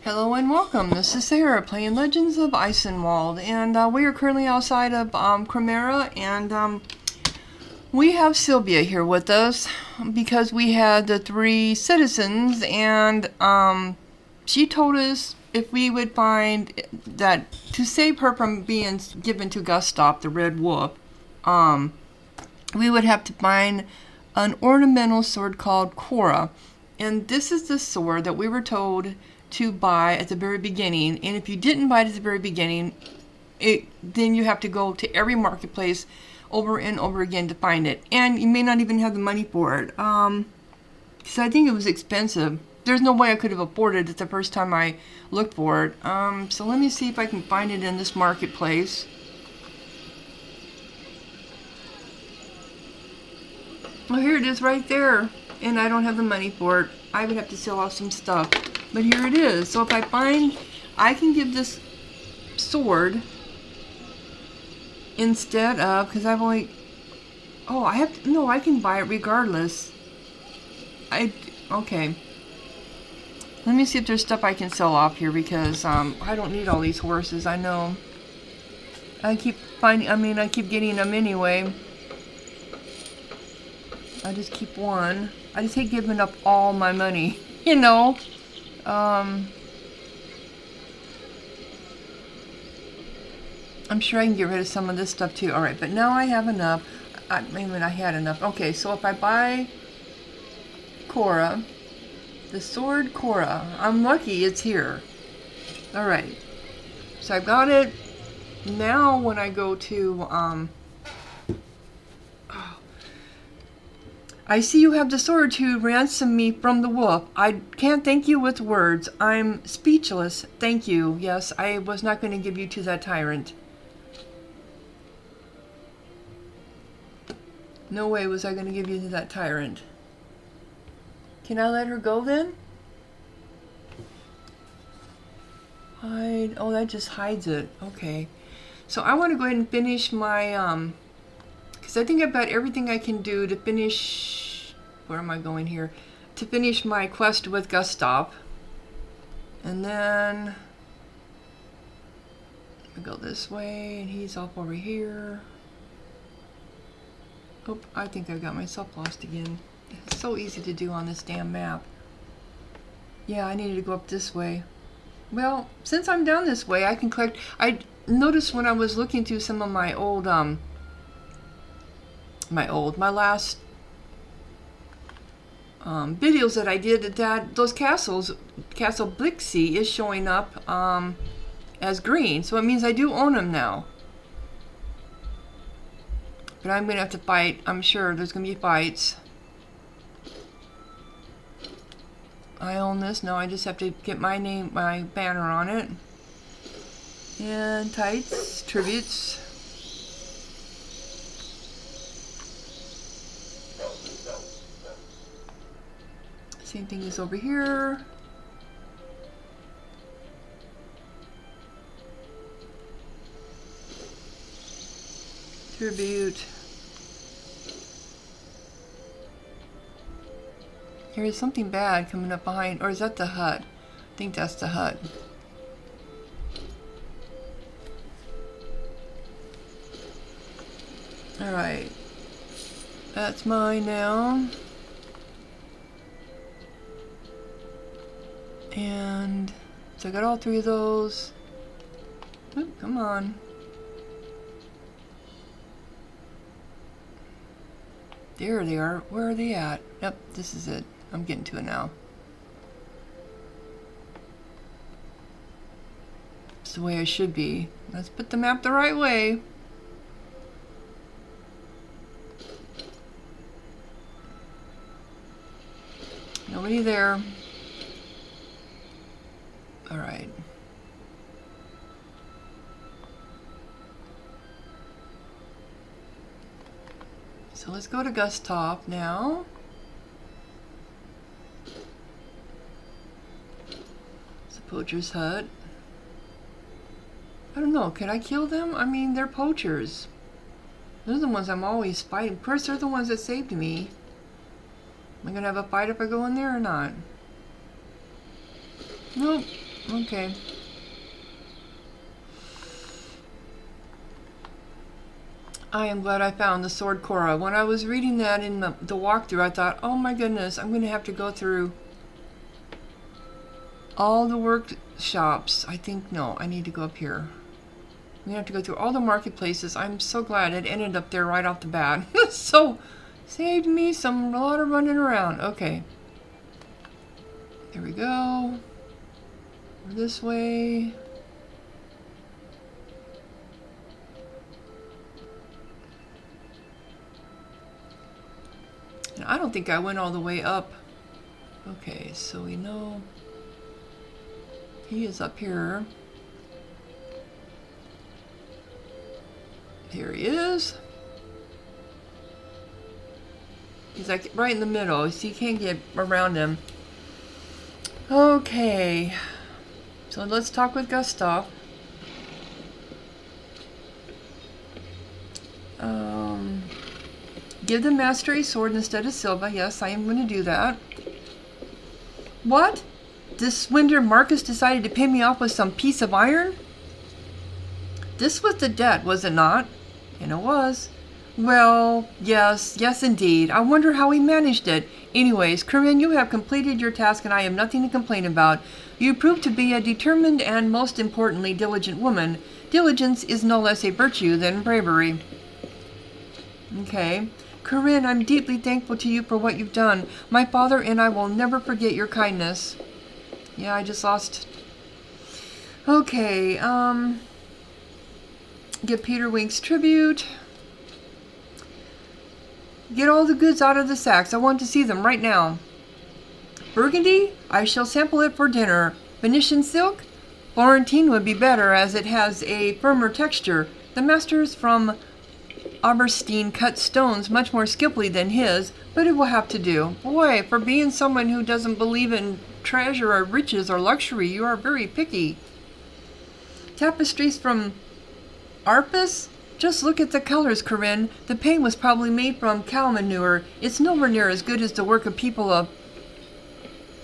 Hello and welcome. This is Sarah playing Legends of Eisenwald, and we are currently outside of Comrades, and we have Sylvia here with us because we had the three citizens, and she told us if we would find that to save her from being given to Gustav, the Red Wolf, we would have to find an ornamental sword called Cora, and this is the sword that we were told to buy at the very beginning, and if you didn't buy it at the very beginning, then you have to go to every marketplace over and over again to find it, and you may not even have the money for it, because I think it was expensive. There's no way I could have afforded it the first time I looked for it. So let me see if I can find it in this marketplace. Oh, here it is right there, and I don't have the money for it. I would have to sell off some stuff. But here it is. So if I find, I can give this sword instead of, because I've only, oh, I have to, no, I can buy it regardless. Okay. Let me see if there's stuff I can sell off here, because I don't need all these horses, I know. I keep getting them anyway. I just keep one. I just hate giving up all my money, you know. I'm sure I can get rid of some of this stuff too. Alright, but now I have enough. I had enough. Okay, so if I buy Cora, the sword Cora, I'm lucky it's here. Alright, so I've got it. Now when I go to, I see you have the sword to ransom me from the wolf. I can't thank you with words. I'm speechless. Thank you. Yes, I was not going to give you to that tyrant. No way was I going to give you to that tyrant. Can I let her go then? Hide. Oh, that just hides it. Okay. So I want to go ahead and finish my, because I think I've got everything I can do to finish, where am I going here? To finish my quest with Gustav. And then I go this way, and he's off over here. Oh, I think I got myself lost again. It's so easy to do on this damn map. Yeah, I needed to go up this way. Well, since I'm down this way, I can collect. I noticed when I was looking through some of my old, my last videos that I did, that those castles, Castle Blixie is showing up as green, so it means I do own them now. But I'm gonna have to fight. I'm sure there's gonna be fights. I own this. No, I just have to get my name, my banner on it. And tights, tributes. Same thing is over here. Tribute. Here is something bad coming up behind, or is that the hut? I think that's the hut. Alright. That's mine now. And so I got all three of those. Oop, come on. There they are. Where are they at? Yep, this is it. I'm getting to it now. It's the way I should be. Let's put the map the right way. Nobody there. Alright. So let's go to Gustav now. It's a poacher's hut. I don't know, can I kill them? I mean, they're poachers. Those are the ones I'm always fighting. Of course, they're the ones that saved me. Am I gonna have a fight if I go in there or not? Nope. Okay. I am glad I found the Sword Cora. When I was reading that in the walkthrough, I thought, oh my goodness, I'm going to have to go through all the workshops. I think, no, I need to go up here. I'm going to have to go through all the marketplaces. I'm so glad it ended up there right off the bat. So, saved me a lot of running around. Okay. There we go. This way. And I don't think I went all the way up. Okay, so we know he is up here. Here he is. He's like right in the middle, so you can't get around him. Okay, so let's talk with Gustav. Give the master a sword instead of Silva. Yes, I am going to do that. What? This swindler Marcus decided to pay me off with some piece of iron? This was the debt, was it not? And it was. Well, yes indeed. I wonder how he managed it. Anyways, Corinne, you have completed your task and I have nothing to complain about. You proved to be a determined and, most importantly, diligent woman. Diligence is no less a virtue than bravery. Okay. Corinne, I'm deeply thankful to you for what you've done. My father and I will never forget your kindness. Yeah, I just lost. Okay, get Peter Wink's tribute. Get all the goods out of the sacks. I want to see them right now. Burgundy? I shall sample it for dinner. Venetian silk? Florentine would be better as it has a firmer texture. The masters from Aberstein cut stones much more skillfully than his, but it will have to do. Boy, for being someone who doesn't believe in treasure or riches or luxury, you are very picky. Tapestries from Arpus? Just look at the colors, Corinne. The paint was probably made from cow manure. It's nowhere near as good as the work of people of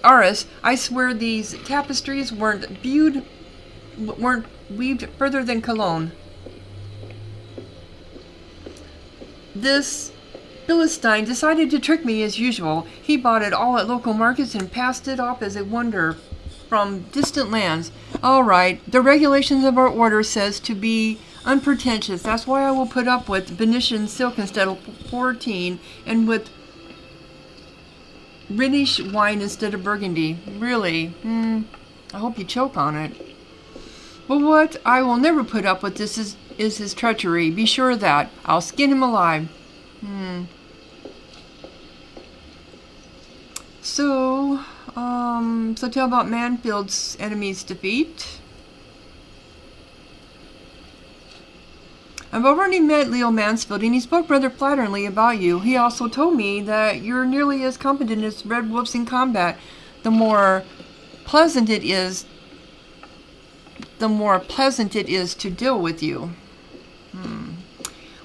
Arras. I swear these tapestries weren't weaved further than Cologne. This Philistine decided to trick me as usual. He bought it all at local markets and passed it off as a wonder from distant lands. All right, the regulations of our order says to be unpretentious. That's why I will put up with Venetian silk instead of 14 and with Rhenish wine instead of Burgundy. Really? I hope you choke on it. But what I will never put up with this is his treachery. Be sure of that. I'll skin him alive. So tell about Manfield's enemy's defeat. I've already met Leo Mansfield, and he spoke rather flatteringly about you. He also told me that you're nearly as competent as Red Wolves in combat. The more pleasant it is to deal with you.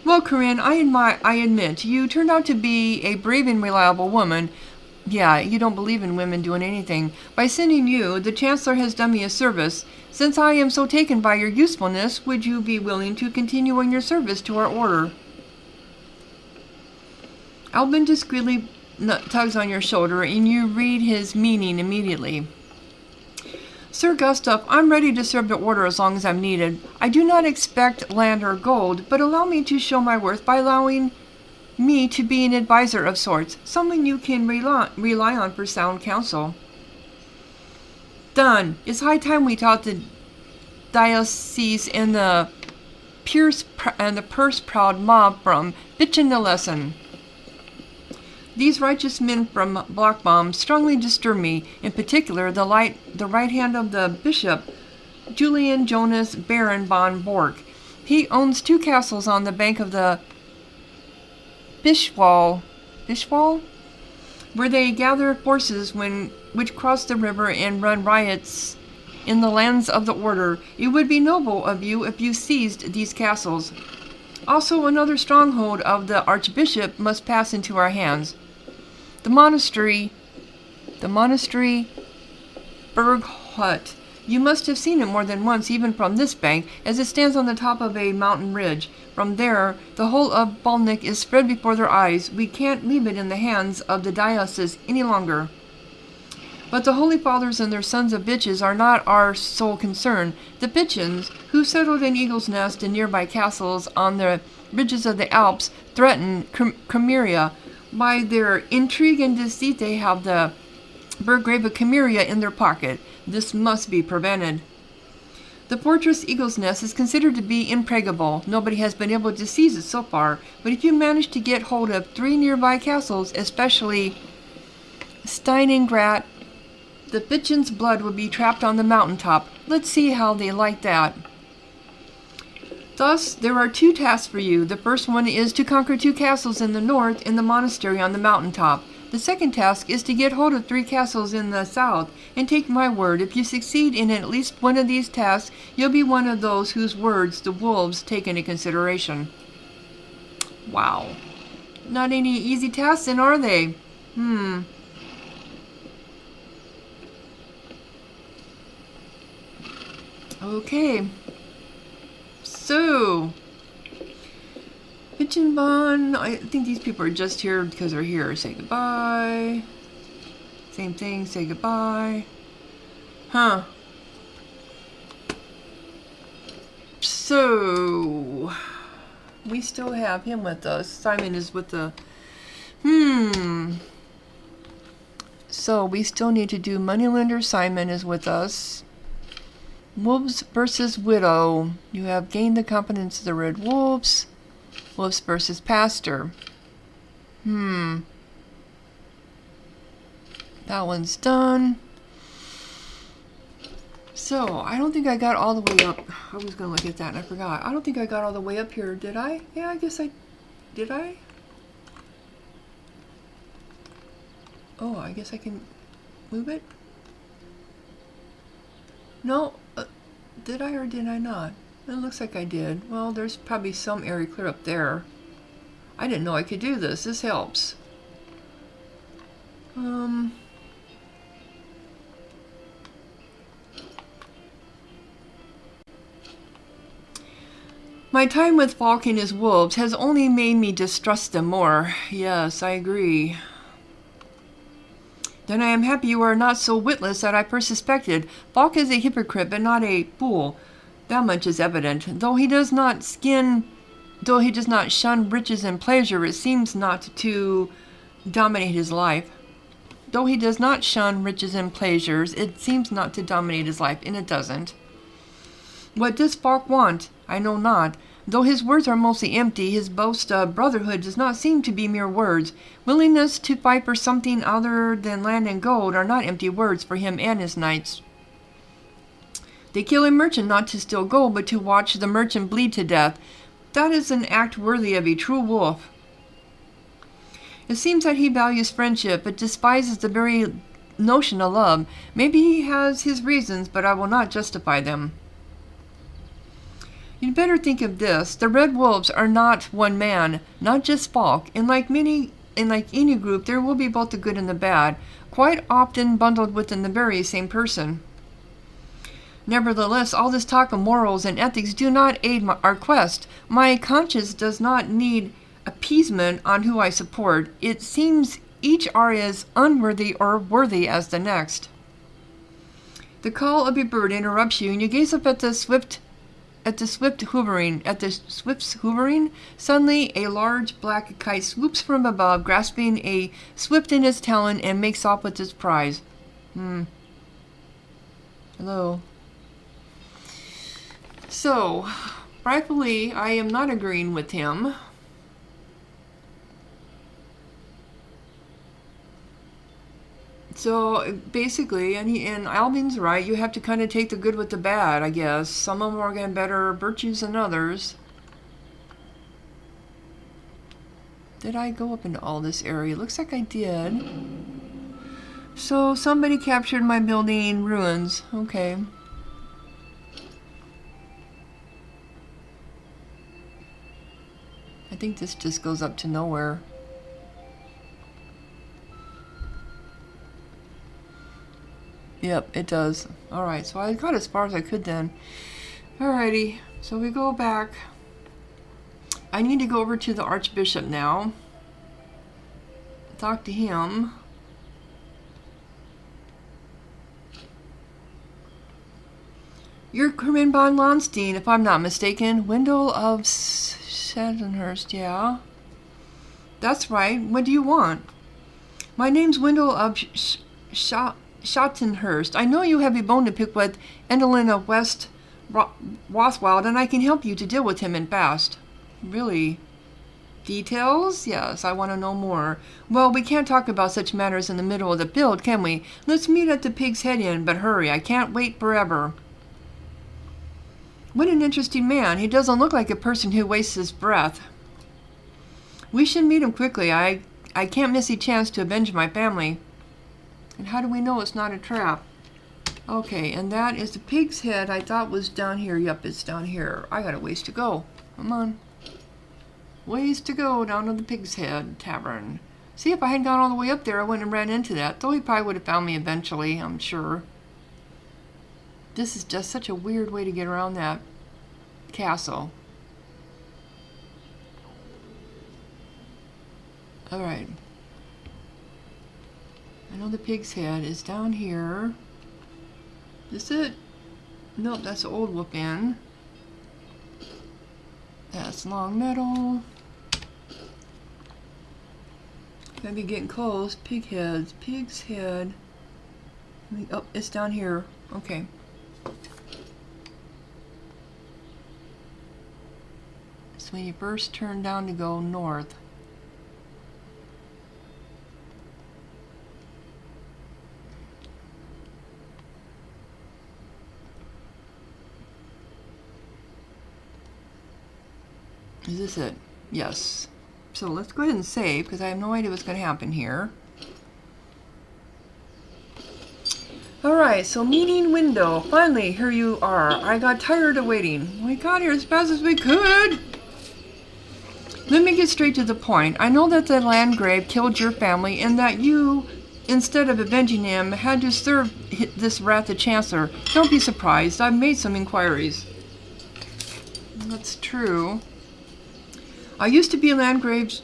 Well, Corinne, I admit, you turned out to be a brave and reliable woman. Yeah, you don't believe in women doing anything. By sending you, the Chancellor has done me a service. Since I am so taken by your usefulness, would you be willing to continue in your service to our order? Albin discreetly tugs on your shoulder, and you read his meaning immediately. Sir Gustav, I'm ready to serve the order as long as I'm needed. I do not expect land or gold, but allow me to show my worth by allowing me to be an advisor of sorts, someone you can rely on for sound counsel. Done. It's high time we taught the diocese and the purse-proud mob from bitchin' the lesson. These righteous men from Blockbaum strongly disturb me, in particular the right hand of the bishop, Julian Jonas Baron von Bork. He owns 2 castles on the bank of the Bischwal, where they gather forces which cross the river and run riots in the lands of the order. It would be noble of you if you seized these castles. Also, another stronghold of the archbishop must pass into our hands. The monastery Berghut You must have seen it more than once, even from this bank, as it stands on the top of a mountain ridge. From there, the whole of Balnik is spread before their eyes. We can't leave it in the hands of the diocese any longer. But the Holy Fathers and their sons of bitches are not our sole concern. The Pichins, who settled in Eagle's Nest and nearby castles on the ridges of the Alps, threaten Cameria. By their intrigue and deceit, they have the Burgrave of Cameria in their pocket. This must be prevented. The fortress Eagle's Nest is considered to be impregnable. Nobody has been able to seize it so far, but if you manage to get hold of 3 nearby castles, especially Steiningrat, the Bitchin's blood will be trapped on the mountaintop. Let's see how they like that. Thus, there are 2 tasks for you. The first one is to conquer 2 castles in the north and the monastery on the mountaintop. The second task is to get hold of 3 castles in the south, and take my word, if you succeed in at least one of these tasks, you'll be one of those whose words the wolves take into consideration. Wow. Not any easy tasks then, are they? Okay. So, Hitchenbon, I think these people are just here because they're here. Say goodbye. Same thing, say goodbye. Huh. So, we still have him with us. Simon is with the... So, we still need to do Moneylender. Simon is with us. Wolves versus Widow. You have gained the confidence of the Red Wolves. Wolves versus Pastor. That one's done. So, I don't think I got all the way up. I was going to look at that and I forgot. I don't think I got all the way up here, did I? Yeah, I guess I... Did I? Oh, I guess I can move it? No. Did I or did I not? It looks like I did. Well, there's probably some area clear up there. I didn't know I could do this. This helps. My time with Falk and his wolves has only made me distrust them more. Yes, I agree. Then I am happy you are not so witless that I first suspected. Falk is a hypocrite, but not a fool. That much is evident. Though he does not shun riches and pleasure, it seems not to dominate his life. Though he does not shun riches and pleasures, it seems not to dominate his life, and it doesn't. What does Falk want? I know not. Though his words are mostly empty, his boast of brotherhood does not seem to be mere words. Willingness to fight for something other than land and gold are not empty words for him and his knights. They kill a merchant not to steal gold, but to watch the merchant bleed to death. That is an act worthy of a true wolf. It seems that he values friendship, but despises the very notion of love. Maybe he has his reasons, but I will not justify them. You'd better think of this. The Red Wolves are not one man, not just Falk, and like any group, there will be both the good and the bad, quite often bundled within the very same person. Nevertheless, all this talk of morals and ethics do not aid our quest. My conscience does not need appeasement on who I support. It seems each are as unworthy or worthy as the next. The call of a bird interrupts you, and you gaze up at the swift's hovering. Suddenly, a large black kite swoops from above, grasping a swift in its talon, and makes off with its prize. Hello. So, rightfully, I am not agreeing with him. So basically, and Alvin's right, you have to kind of take the good with the bad, I guess. Some of them are getting better virtues than others. Did I go up into all this area? Looks like I did. So somebody captured my building ruins. Okay. I think this just goes up to nowhere. Yep, it does. Alright, so I got as far as I could then. Alrighty, so we go back. I need to go over to the Archbishop now. Talk to him. You're Corinne von Lonstein, if I'm not mistaken. Wendell of Sandhurst, yeah. That's right. What do you want? My name's Wendell of Schottenhurst. I know you have a bone to pick with Endelin of West Rothwild, and I can help you to deal with him and fast. Really? Details? Yes, I want to know more. Well, we can't talk about such matters in the middle of the build, can we? Let's meet at the Pig's Head Inn, but hurry. I can't wait forever. What an interesting man. He doesn't look like a person who wastes his breath. We should meet him quickly. I can't miss a chance to avenge my family. And how do we know it's not a trap? Okay, and that is the Pig's Head I thought was down here. Yep, it's down here. I got a ways to go. Come on. Ways to go down to the Pig's Head Tavern. See, if I hadn't gone all the way up there, I wouldn't have ran into that. Though he probably would have found me eventually, I'm sure. This is just such a weird way to get around that castle. Alright. I know the Pig's Head is down here. Is it? Nope, that's the old Whoop Inn. That's Long Meadow. Gotta be getting close. Pig's Head. Oh, it's down here. Okay. So when you first turn down to go north. Is this it? Yes. So let's go ahead and save, because I have no idea what's going to happen here. Alright, so meeting window. Finally, here you are. I got tired of waiting. We got here as fast as we could. Let me get straight to the point. I know that the Landgrave killed your family and that you, instead of avenging him, had to serve this rat the Chancellor. Don't be surprised. I've made some inquiries. That's true. I used to be Landgrave's...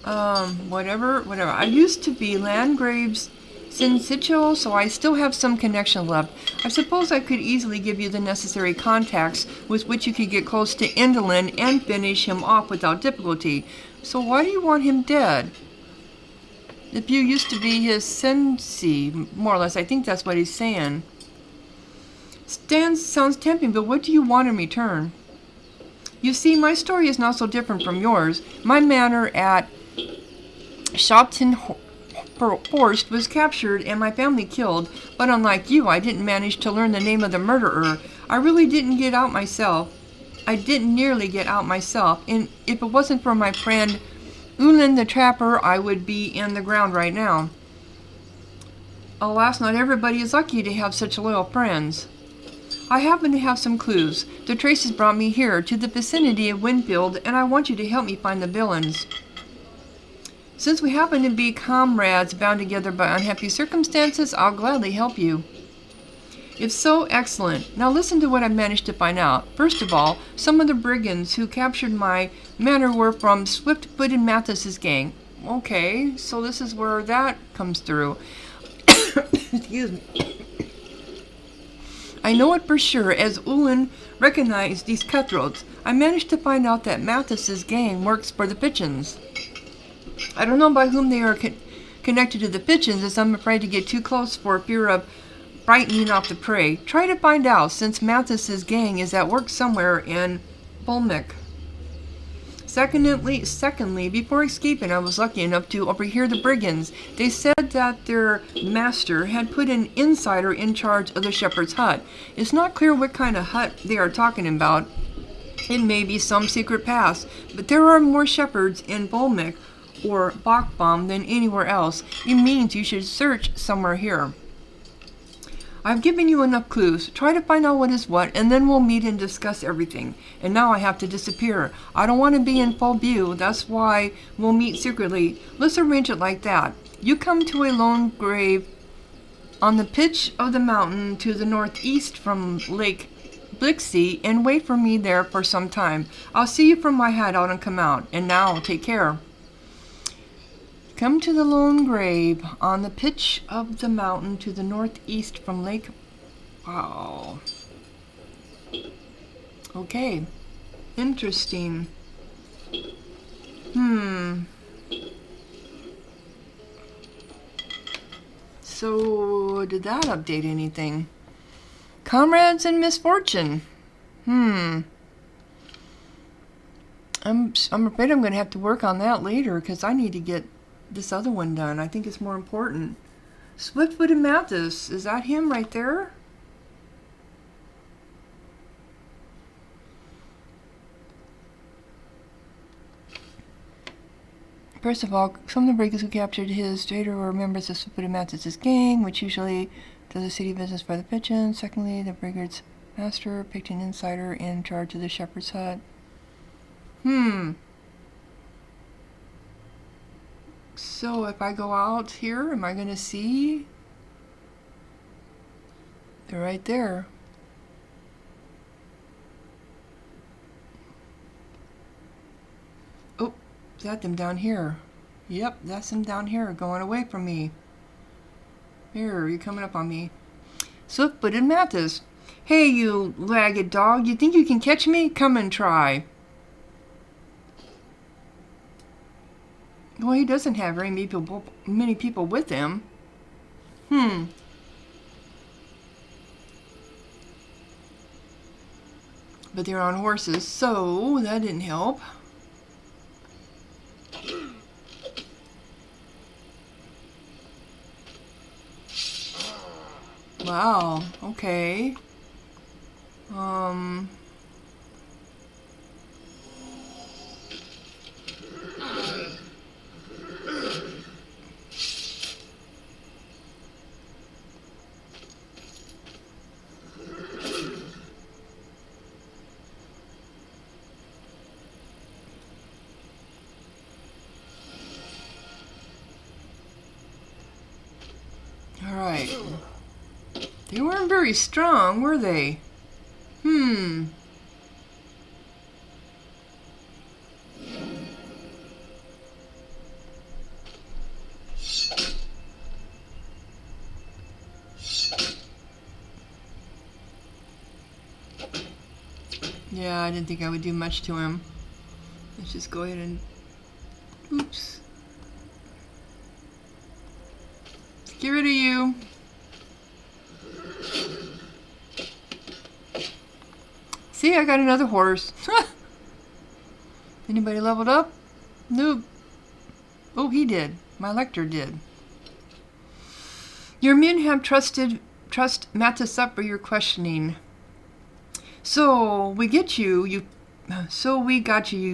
whatever. I used to be Landgrave's Sinsitio, so I still have some connection left. I suppose I could easily give you the necessary contacts with which you could get close to Endelin and finish him off without difficulty. So why do you want him dead? If you used to be his sensei, more or less, I think that's what he's saying. Sounds tempting, but what do you want in return? You see, my story is not so different from yours. My manor at Schottenhurst was captured and my family killed, but unlike you, I didn't manage to learn the name of the murderer. I really didn't get out myself. I didn't nearly get out myself, and if it wasn't for my friend Ulin the Trapper, I would be in the ground right now. Alas, not everybody is lucky to have such loyal friends. I happen to have some clues. The traces brought me here, to the vicinity of Winfield, and I want you to help me find the villains. Since we happen to be comrades bound together by unhappy circumstances, I'll gladly help you. If so, excellent. Now listen to what I managed to find out. First of all, some of the brigands who captured my manor were from Swift-Footed Mathis's gang. Okay, so this is where that comes through. Excuse me. I know it for sure, as Ulin recognized these cutthroats. I managed to find out that Mathis's gang works for the Fitchins. I don't know by whom they are connected to the Fitchins, as I'm afraid to get too close for fear of frightening off the prey. Try to find out, since Mathis's gang is at work somewhere in Bolmik. Secondly, before escaping, I was lucky enough to overhear the brigands. They said that their master had put an insider in charge of the shepherd's hut. It's not clear what kind of hut they are talking about. It may be some secret pass, but there are more shepherds in Bolmik or Bachbaum than anywhere else. It means you should search somewhere here. I've given you enough clues. Try to find out what is what, and then we'll meet and discuss everything. And now I have to disappear. I don't want to be in full view. That's why we'll meet secretly. Let's arrange it like that. You come to a lone grave on the pitch of the mountain to the northeast from Lake Blixie and wait for me there for some time. I'll see you from my hideout and come out. And now, take care. Come to the lone grave on the pitch of the mountain to the northeast from Lake... Wow. Okay. Interesting. So, did that update anything? Comrades and Misfortune. I'm afraid I'm going to have to work on that later because I need to get this other one done. I think it's more important. Swiftwood and Mathis. Is that him right there? First of all, some of the breakers who captured his trader were members of Swiftwood and Mathis' gang, which usually does the city business for the pigeons. Secondly, the brigade's master picked an insider in charge of the shepherd's hut. So if I go out here, am I going to see? They're right there. Oh, is that them down here? Yep, that's them down here going away from me. Here, you're coming up on me. Swiftwood and Mathis. Hey, you ragged dog, you think you can catch me? Come and try. Well, he doesn't have very many people with him. But they're on horses, so that didn't help. Wow, okay. All right. They weren't very strong, were they? Yeah, I didn't think I would do much to him. Let's just go ahead and... Oops. Let's get rid of you. See, I got another horse. Anybody leveled up? Nope. Oh, he did. My lector did. Your men have trust Mathis up for your questioning. So we got you, you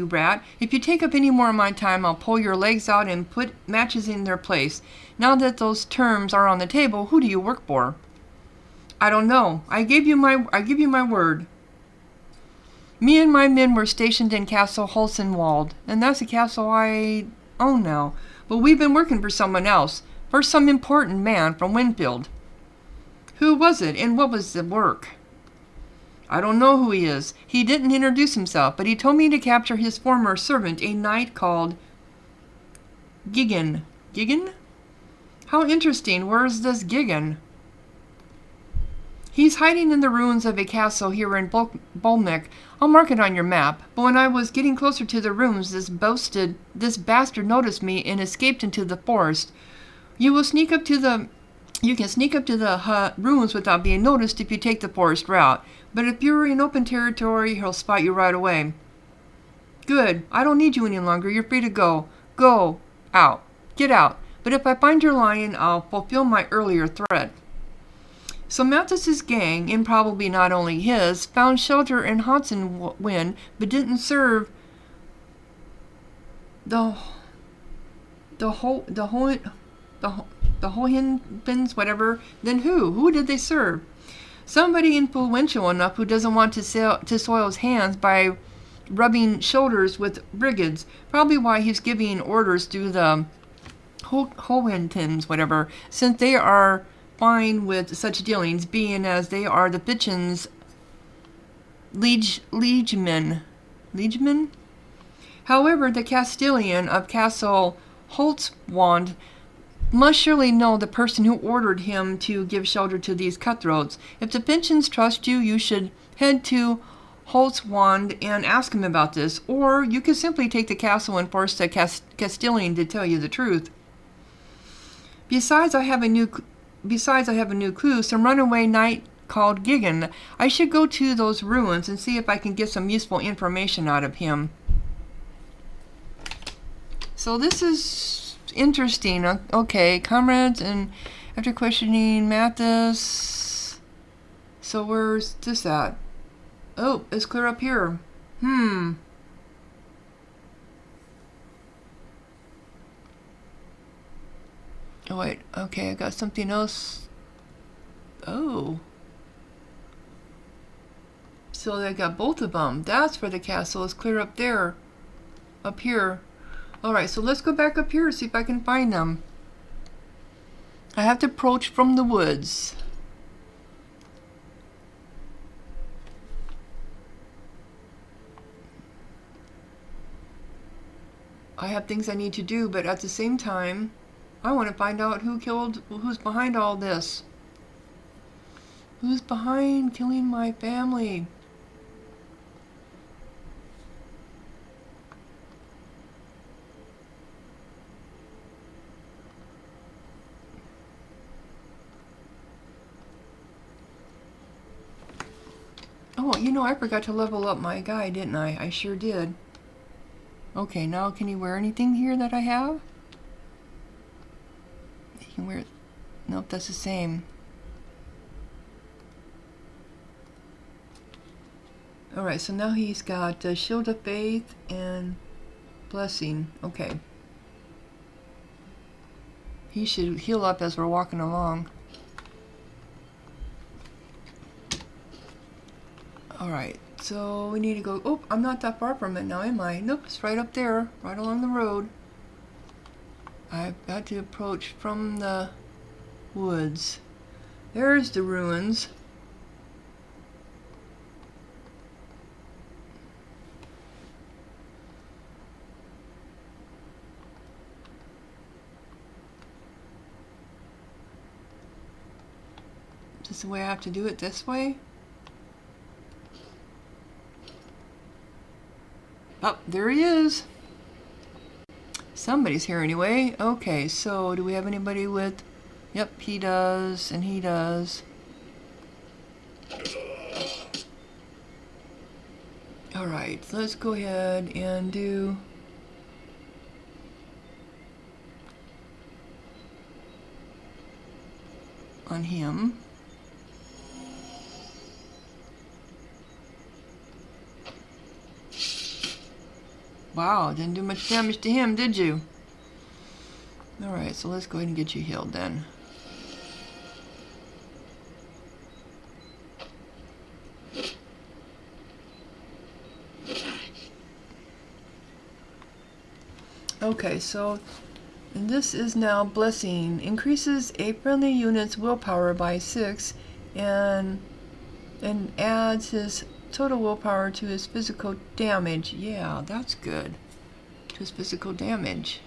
rat. If you take up any more of my time, I'll pull your legs out and put matches in their place. Now that those terms are on the table, who do you work for? I don't know. I give you my word. Me and my men were stationed in Castle Eisenwald, and that's a castle I own now. But we've been working for someone else, for some important man from Winfield. Who was it, and what was the work? I don't know who he is. He didn't introduce himself, but he told me to capture his former servant, a knight called Gigan. Gigan? How interesting. Where is this Gigan? He's hiding in the ruins of a castle here in Bolmek. I'll mark it on your map. But when I was getting closer to the ruins, this bastard noticed me and escaped into the forest. You can sneak up to the ruins without being noticed if you take the forest route. But if you're in open territory, he'll spot you right away. Good. I don't need you any longer. You're free to go. Go. Out. Get out. But if I find you're lying, I'll fulfill my earlier threat. So Mathis's gang, and probably not only his, found shelter in Eisenwald, but didn't serve the Hohenpins, whatever. Then who? Who did they serve? Somebody influential enough who doesn't want to soil his hands by rubbing shoulders with brigades. Probably why he's giving orders to the Hohenpins, whatever, since they are fine with such dealings, being as they are the Bitchin's liegemen. Liegemen? However, the Castellan of Castle Holtzwand must surely know the person who ordered him to give shelter to these cutthroats. If the Finchins trust you, you should head to Holtzwand and ask him about this, or you could simply take the castle and force the Castellan to tell you the truth. Besides, I have a new clue, some runaway knight called Gigan. I should go to those ruins and see if I can get some useful information out of him. So this is interesting. Okay, Comrades, and after questioning Mathis. So where's this at? Oh, it's clear up here. Oh wait, okay, I got something else. Oh. So I got both of them. That's where the castle is, clear up there. Up here. Alright, so let's go back up here and see if I can find them. I have to approach from the woods. I have things I need to do, but at the same time, I want to find out who's behind all this. Who's behind killing my family? Oh, you know, I forgot to level up my guy, didn't I? I sure did. Okay, now can he wear anything here that I have? He can wear... Nope, that's the same. Alright, so now he's got Shield of Faith and Blessing. Okay. He should heal up as we're walking along. Alright, so we need to go... Oh, I'm not that far from it now, am I? Nope, it's right up there, right along the road. I've got to approach from the woods. There's the ruins. Is this the way I have to do it, this way? Oh, there he is. Somebody's here anyway. Okay, so do we have anybody with... Yep, he does, and he does. Alright, let's go ahead and do... on him. Wow, didn't do much damage to him, did you? Alright, so let's go ahead and get you healed then. Okay, so and this is now Blessing. Increases a friendly unit's willpower by 6 and adds his total willpower to his physical damage. Yeah, that's good. To his physical damage.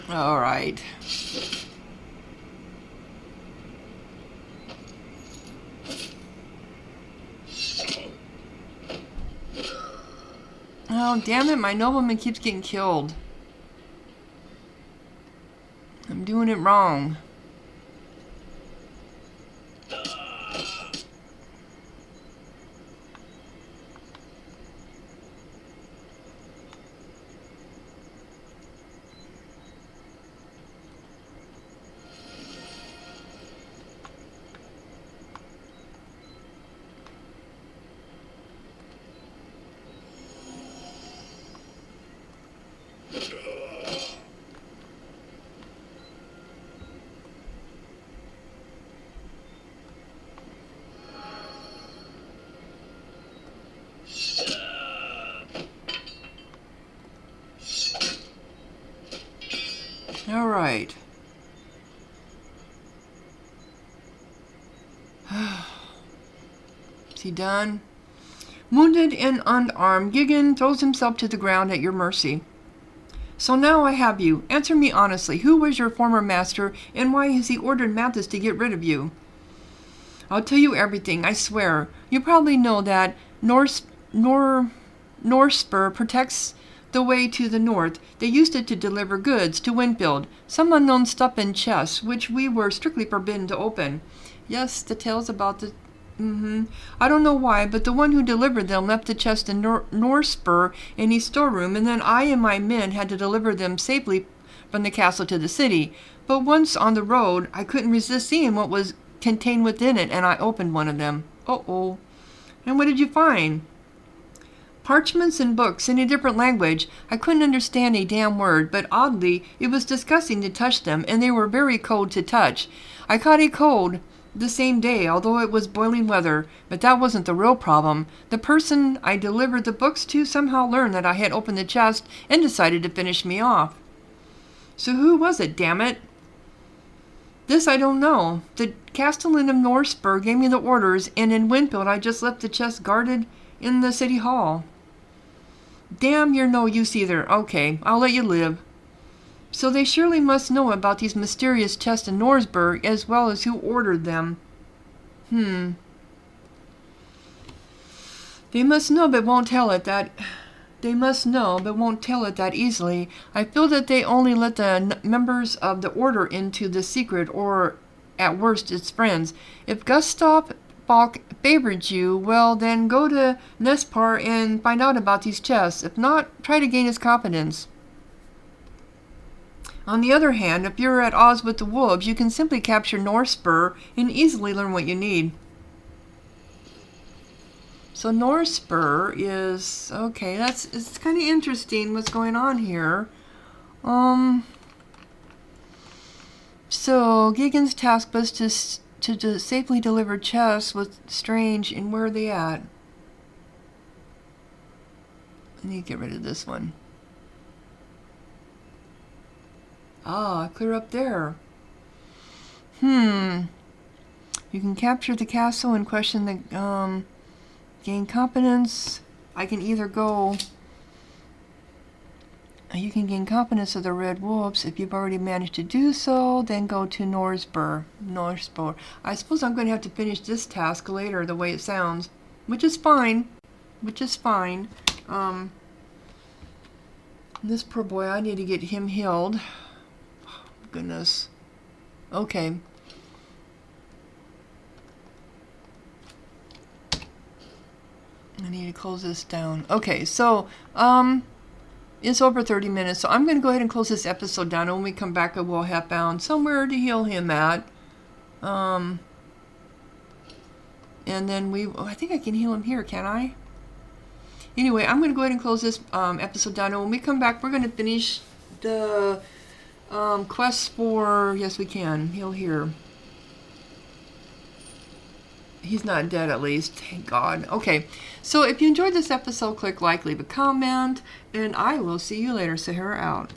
All right. Oh, damn it, my nobleman keeps getting killed. I'm doing it wrong. All right. Is he done? Wounded and unarmed, Gigan throws himself to the ground at your mercy. So now I have you. Answer me honestly. Who was your former master, and why has he ordered Mathis to get rid of you? I'll tell you everything, I swear. You probably know that Norspur protects the way to the north. They used it to deliver goods to Winfield. Some unknown stuff in chests, which we were strictly forbidden to open. Yes, the tales about the... I don't know why, but the one who delivered them left the chest in Norspur in his storeroom, and then I and my men had to deliver them safely from the castle to the city. But once on the road, I couldn't resist seeing what was contained within it, and I opened one of them. Uh-oh. And what did you find? Parchments and books in a different language. I couldn't understand a damn word, but oddly, it was disgusting to touch them, and they were very cold to touch. I caught a cold the same day, although it was boiling weather, but that wasn't the real problem. The person I delivered the books to somehow learned that I had opened the chest and decided to finish me off. So who was it, damn it? This I don't know. The Castellan of Norspur gave me the orders, and in Winfield I just left the chest guarded in the city hall. Damn, you're no use either. Okay, I'll let you live. So they surely must know about these mysterious chests in Norspur, as well as who ordered them. They must know, but won't tell it that... They must know, but won't tell it that easily. I feel that they only let the members of the order into the secret, or at worst its friends. If Gustav Falk favored you, well then go to Nespar and find out about these chests. If not, try to gain his confidence. On the other hand, if you're at odds with the wolves, you can simply capture Norspur and easily learn what you need. So Norspur is... Okay, it's kind of interesting what's going on here. So Gigan's task was to safely deliver chests with Strange, and where are they at? I need to get rid of this one. Ah, clear up there. You can capture the castle and question the, gain competence. I can either go... You can gain competence of the Red Wolves. If you've already managed to do so, then go to Norspur. I suppose I'm going to have to finish this task later, the way it sounds. Which is fine. This poor boy, I need to get him healed. Goodness. Okay. I need to close this down. Okay, so it's over 30 minutes, so I'm going to go ahead and close this episode down. When we come back, I will have found somewhere to heal him at. And then I think I can heal him here, can I? Anyway, I'm going to go ahead and close this episode down. And when we come back, we're going to finish the quest for... Yes, we can. Heal here. He's not dead, at least. Thank God. Okay, so if you enjoyed this episode, click like, leave a comment, and I will see you later. Sahara out.